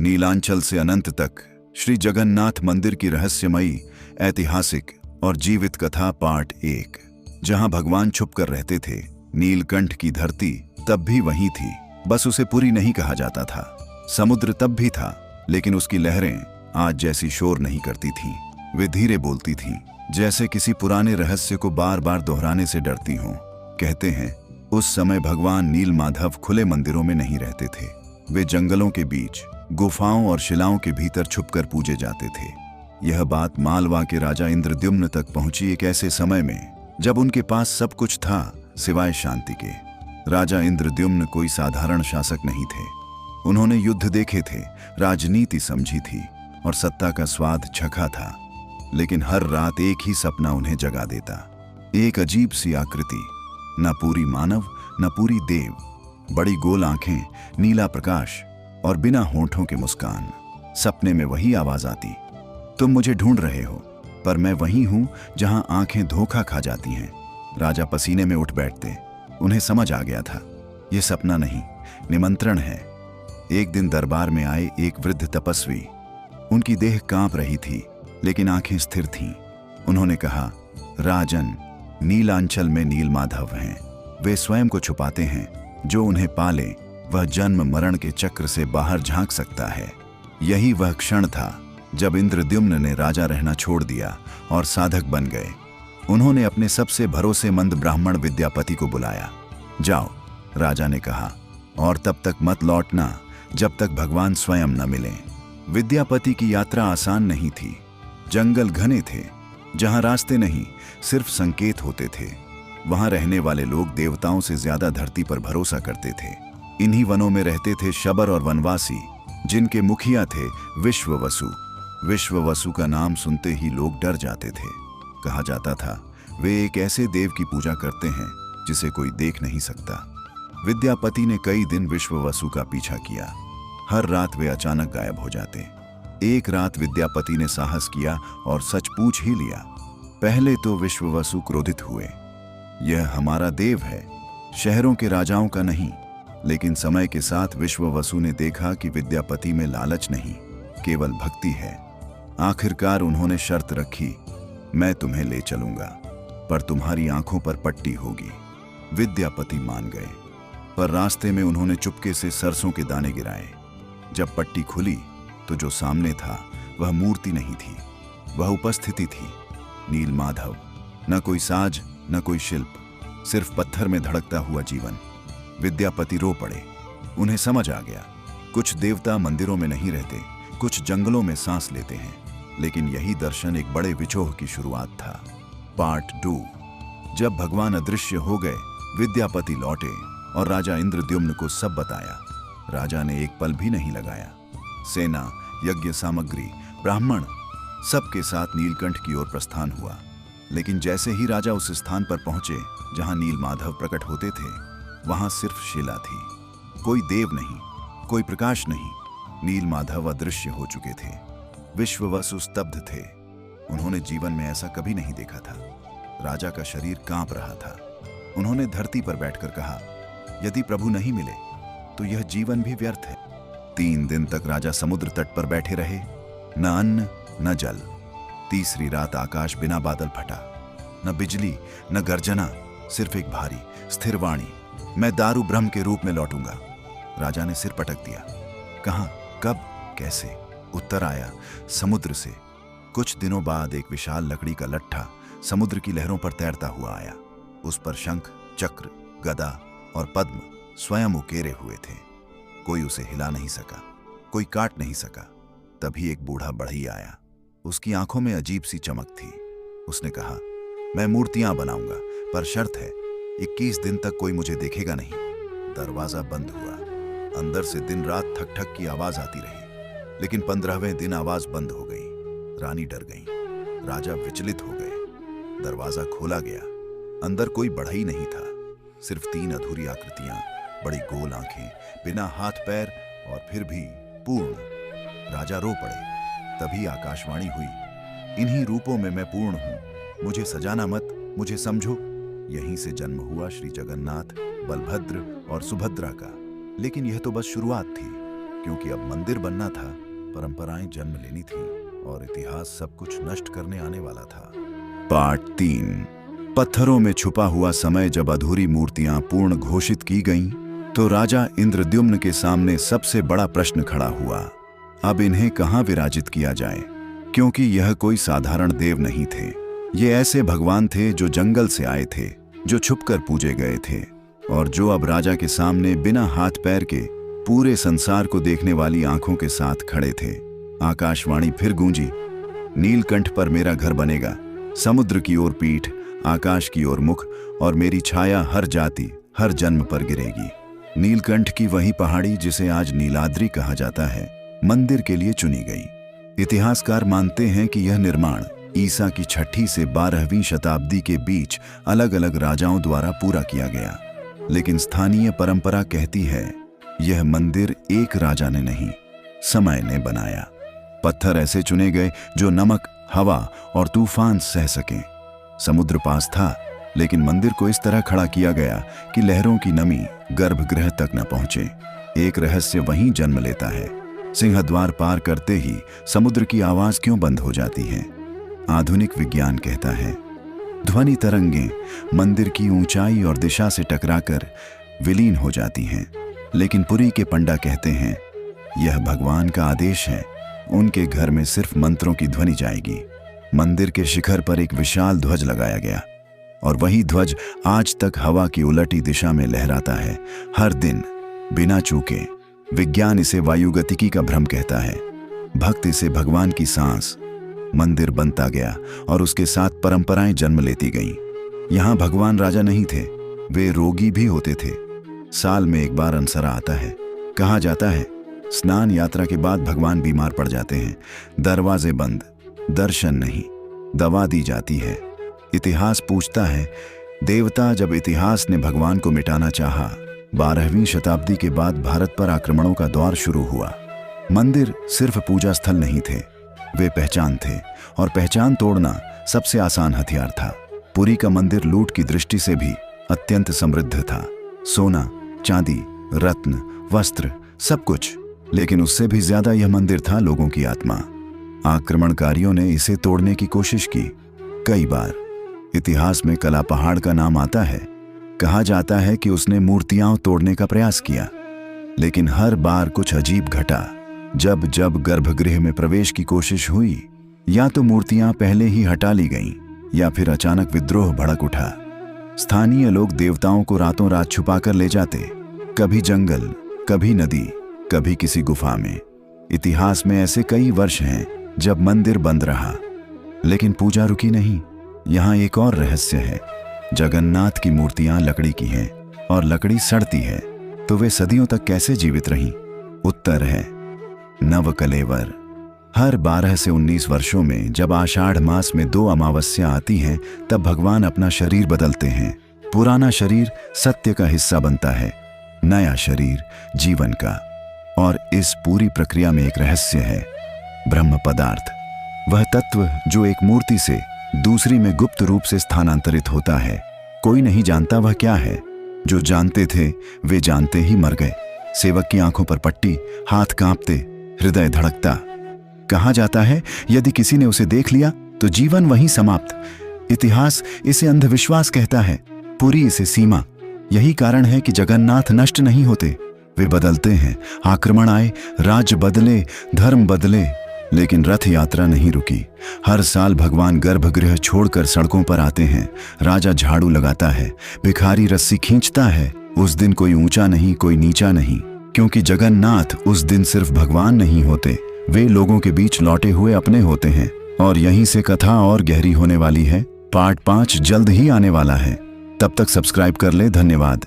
नीलांचल से अनंत तक श्री जगन्नाथ मंदिर की रहस्यमयी, ऐतिहासिक और जीवित कथा पार्ट 1। जहां भगवान छुपकर रहते थे, नीलकंठ की धरती तब भी वहीं थी, बस उसे पुरी नहीं कहा जाता था। समुद्र तब भी था, लेकिन उसकी लहरें आज जैसी शोर नहीं करती थीं। वे धीरे बोलती थीं, जैसे किसी पुराने रहस्य को बार बार दोहराने से डरती हों। कहते हैं, उस समय भगवान नील माधव खुले मंदिरों में नहीं रहते थे। वे जंगलों के बीच, गुफाओं और शिलाओं के भीतर छुपकर पूजे जाते थे। यह बात मालवा के राजा इंद्रद्युम्न तक पहुंची, एक ऐसे समय में जब उनके पास सब कुछ था सिवाय शांति के। राजा इंद्रद्युम्न कोई साधारण शासक नहीं थे। उन्होंने युद्ध देखे थे, राजनीति समझी थी और सत्ता का स्वाद चखा था। लेकिन हर रात एक ही सपना उन्हें जगा देता, एक अजीब सी आकृति, न पूरी मानव न पूरी देव, बड़ी गोल आंखें, नीला प्रकाश और बिना होंठों के मुस्कान। सपने में वही आवाज आती, तुम मुझे ढूंढ रहे हो, पर मैं वही हूं जहां आंखें धोखा खा जाती हैं। राजा पसीने में उठ बैठते। उन्हें समझ आ गया था, यह सपना नहीं, निमंत्रण है। एक दिन दरबार में आए एक वृद्ध तपस्वी। उनकी देह कांप रही थी, लेकिन आंखें स्थिर थीं। उन्होंने कहा, राजन, नीलांचल में नील माधव हैं। वे स्वयं को छुपाते हैं। जो उन्हें पाले वह जन्म मरण के चक्र से बाहर झांक सकता है। यही वह क्षण था जब इंद्रद्युम्न ने राजा रहना छोड़ दिया और साधक बन गए। उन्होंने अपने सबसे भरोसेमंद ब्राह्मण विद्यापति को बुलाया। जाओ, राजा ने कहा, और तब तक मत लौटना जब तक भगवान स्वयं न मिलें। विद्यापति की यात्रा आसान नहीं थी। जंगल घने थे, जहां रास्ते नहीं, सिर्फ संकेत होते थे। वहां रहने वाले लोग देवताओं से ज्यादा धरती पर भरोसा करते थे। इन्हीं वनों में रहते थे शबर और वनवासी, जिनके मुखिया थे विश्ववसु। विश्ववसु का नाम सुनते ही लोग डर जाते थे। कहा जाता था, वे एक ऐसे देव की पूजा करते हैं जिसे कोई देख नहीं सकता। विद्यापति ने कई दिन विश्ववसु का पीछा किया। हर रात वे अचानक गायब हो जाते। एक रात विद्यापति ने साहस किया और सच पूछ ही लिया। पहले तो विश्ववसु क्रोधित हुए, यह हमारा देव है, शहरों के राजाओं का नहीं। लेकिन समय के साथ विश्ववसु ने देखा कि विद्यापति में लालच नहीं, केवल भक्ति है। आखिरकार उन्होंने शर्त रखी, मैं तुम्हें ले चलूंगा, पर तुम्हारी आंखों पर पट्टी होगी। विद्यापति मान गए, पर रास्ते में उन्होंने चुपके से सरसों के दाने गिराए। जब पट्टी खुली तो जो सामने था वह मूर्ति नहीं थी, वह उपस्थिति थी, नील माधव। न कोई साज, न कोई शिल्प, सिर्फ पत्थर में धड़कता हुआ जीवन। विद्यापति रो पड़े। उन्हें समझ आ गया, कुछ देवता मंदिरों में नहीं रहते, कुछ जंगलों में सांस लेते हैं। लेकिन यही दर्शन एक बड़े विछोह की शुरुआत था। पार्ट 2। जब भगवान अदृश्य हो गए, विद्यापति लौटे और राजा इंद्रद्युम्न को सब बताया। राजा ने एक पल भी नहीं लगाया। सेना, यज्ञ सामग्री, ब्राह्मण, सबके साथ नीलकंठ की ओर प्रस्थान हुआ। लेकिन जैसे ही राजा उस स्थान पर पहुंचे जहां नील माधव प्रकट होते थे, वहां सिर्फ शिला थी। कोई देव नहीं, कोई प्रकाश नहीं। नील माधव अदृश्य हो चुके थे। विश्ववसु स्तब्ध थे। उन्होंने जीवन में ऐसा कभी नहीं देखा था। राजा का शरीर कांप रहा था। उन्होंने धरती पर बैठकर कहा, यदि प्रभु नहीं मिले तो यह जीवन भी व्यर्थ है। 3 दिन तक राजा समुद्र तट पर बैठे रहे, न अन्न न जल। तीसरी रात आकाश बिना बादल फटा, न बिजली न गर्जना, सिर्फ एक भारी स्थिर वाणी, मैं दारू ब्रह्म के रूप में लौटूंगा। राजा ने सिर पटक दिया। कहां, कब, कैसे? उत्तर आया, समुद्र से। कुछ दिनों बाद एक विशाल लकड़ी का लट्ठा समुद्र की लहरों पर तैरता हुआ आया। उस पर शंख, चक्र, गदा और पद्म स्वयं उकेरे हुए थे। कोई उसे हिला नहीं सका, कोई काट नहीं सका। तभी एक बूढ़ा बढ़ई आया। उसकी आंखों में अजीब सी चमक थी। उसने कहा, मैं मूर्तियां बनाऊंगा, पर शर्त है, 21 दिन तक कोई मुझे देखेगा नहीं। दरवाजा बंद हुआ। अंदर से दिन रात ठक ठक की आवाज आती रही। लेकिन 15वें दिन आवाज बंद हो गई। रानी डर गई, राजा विचलित हो गए। दरवाजा खोला गया। अंदर कोई बढ़ई नहीं था, सिर्फ 3 अधूरी आकृतियां, बड़ी गोल आंखें, बिना हाथ पैर और फिर भी पूर्ण। राजा रो पड़े। तभी आकाशवाणी हुई, इन्हीं रूपों में मैं पूर्ण हूं, मुझे सजाना मत, मुझे समझो। यहीं से जन्म हुआ श्री जगन्नाथ, बलभद्र और सुभद्रा का। लेकिन यह तो बस शुरुआत थी। क्योंकि अब मंदिर बनना था, परंपराएं जन्म लेनी थी और इतिहास सब कुछ नष्ट करने आने वाला था। पार्ट 3। पत्थरों में छुपा हुआ समय। जब अधूरी मूर्तियां पूर्ण घोषित की गईं, तो राजा इंद्रद्युम्न के सामने सबसे बड़ा प्रश्न खड़ा हुआ। अब इन्हें कहाँ विराजित किया जाए, क्योंकि यह कोई साधारण देव नहीं थे। ये ऐसे भगवान थे जो जंगल से आए थे, जो छुपकर पूजे गए थे और जो अब राजा के सामने बिना हाथ पैर के पूरे संसार को देखने वाली आंखों के साथ खड़े थे। आकाशवाणी फिर गूंजी, नीलकंठ पर मेरा घर बनेगा, समुद्र की ओर पीठ, आकाश की ओर मुख, और मेरी छाया हर जाति हर जन्म पर गिरेगी। नीलकंठ की वही पहाड़ी जिसे आज नीलाद्रि कहा जाता है, मंदिर के लिए चुनी गई। इतिहासकार मानते हैं कि यह निर्माण ईसा की 6वीं से 12वीं शताब्दी के बीच अलग अलग राजाओं द्वारा पूरा किया गया। लेकिन स्थानीय परंपरा कहती है यह मंदिर एक राजा ने नहीं, समय ने बनाया। पत्थर ऐसे चुने गए जो नमक, हवा और तूफान सह सकें। समुद्र पास था, लेकिन मंदिर को इस तरह खड़ा किया गया कि लहरों की नमी गर्भगृह तक न पहुंचे। एक रहस्य वहीं जन्म लेता है। सिंहद्वार पार करते ही समुद्र की आवाज क्यों बंद हो जाती है? आधुनिक विज्ञान कहता है ध्वनि तरंगें मंदिर की ऊंचाई और दिशा से टकराकर विलीन हो जाती हैं। लेकिन पुरी के पंडा कहते हैं यह भगवान का आदेश है, उनके घर में सिर्फ मंत्रों की ध्वनि जाएगी। मंदिर के शिखर पर एक विशाल ध्वज लगाया गया और वही ध्वज आज तक हवा की उलटी दिशा में लहराता है, हर दिन बिना चूके। विज्ञान इसे वायुगतिकी का भ्रम कहता है, भक्त इसे भगवान की सांस। मंदिर बनता गया और उसके साथ परंपराएं जन्म लेती गईं। यहाँ भगवान राजा नहीं थे, वे रोगी भी होते थे। साल में एक बार अनसरा आता है। कहा जाता है स्नान यात्रा के बाद भगवान बीमार पड़ जाते हैं, दरवाजे बंद, दर्शन नहीं, दवा दी जाती है। इतिहास पूछता है देवता जब इतिहास ने भगवान को मिटाना चाहा, 12वीं शताब्दी के बाद भारत पर आक्रमणों का दौर शुरू हुआ। मंदिर सिर्फ पूजा स्थल नहीं थे, वे पहचान थे, और पहचान तोड़ना सबसे आसान हथियार था। पुरी का मंदिर लूट की दृष्टि से भी अत्यंत समृद्ध था, सोना, चांदी, रत्न, वस्त्र, सब कुछ। लेकिन उससे भी ज्यादा यह मंदिर था लोगों की आत्मा। आक्रमणकारियों ने इसे तोड़ने की कोशिश की कई बार। इतिहास में कला पहाड़ का नाम आता है। कहा जाता है कि उसने मूर्तियां तोड़ने का प्रयास किया, लेकिन हर बार कुछ अजीब घटा। जब जब गर्भगृह में प्रवेश की कोशिश हुई, या तो मूर्तियां पहले ही हटा ली गईं, या फिर अचानक विद्रोह भड़क उठा। स्थानीय लोग देवताओं को रातों रात छुपाकर ले जाते, कभी जंगल, कभी नदी, कभी किसी गुफा में। इतिहास में ऐसे कई वर्ष हैं जब मंदिर बंद रहा, लेकिन पूजा रुकी नहीं। यहाँ एक और रहस्य है। जगन्नाथ की मूर्तियां लकड़ी की हैं और लकड़ी सड़ती है, तो वे सदियों तक कैसे जीवित रहीं? उत्तर है नवकलेवर। हर 12 से 19 वर्षों में जब आषाढ़ मास में 2 अमावस्या आती हैं, तब भगवान अपना शरीर बदलते हैं। पुराना शरीर सत्य का हिस्सा बनता है, नया शरीर जीवन का। और इस पूरी प्रक्रिया में एक रहस्य है, ब्रह्म पदार्थ, वह तत्व जो एक मूर्ति से दूसरी में गुप्त रूप से स्थानांतरित होता है। कोई नहीं जानता वह क्या है। जो जानते थे वे जानते ही मर गए। सेवक की आंखों पर पट्टी, हाथ कांपते, हृदय धड़कता। कहा जाता है यदि किसी ने उसे देख लिया तो जीवन वहीं समाप्त। इतिहास इसे अंधविश्वास कहता है, पुरी इसे सीमा। यही कारण है कि जगन्नाथ नष्ट नहीं होते, वे बदलते हैं। आक्रमण आए, राज्य बदले, धर्म बदले, लेकिन रथ यात्रा नहीं रुकी। हर साल भगवान गर्भगृह छोड़कर सड़कों पर आते हैं। राजा झाड़ू लगाता है, भिखारी रस्सी खींचता है। उस दिन कोई ऊंचा नहीं, कोई नीचा नहीं, क्योंकि जगन्नाथ उस दिन सिर्फ भगवान नहीं होते, वे लोगों के बीच लौटे हुए अपने होते हैं। और यहीं से कथा और गहरी होने वाली है। पार्ट 5 जल्द ही आने वाला है, तब तक सब्सक्राइब कर ले। धन्यवाद।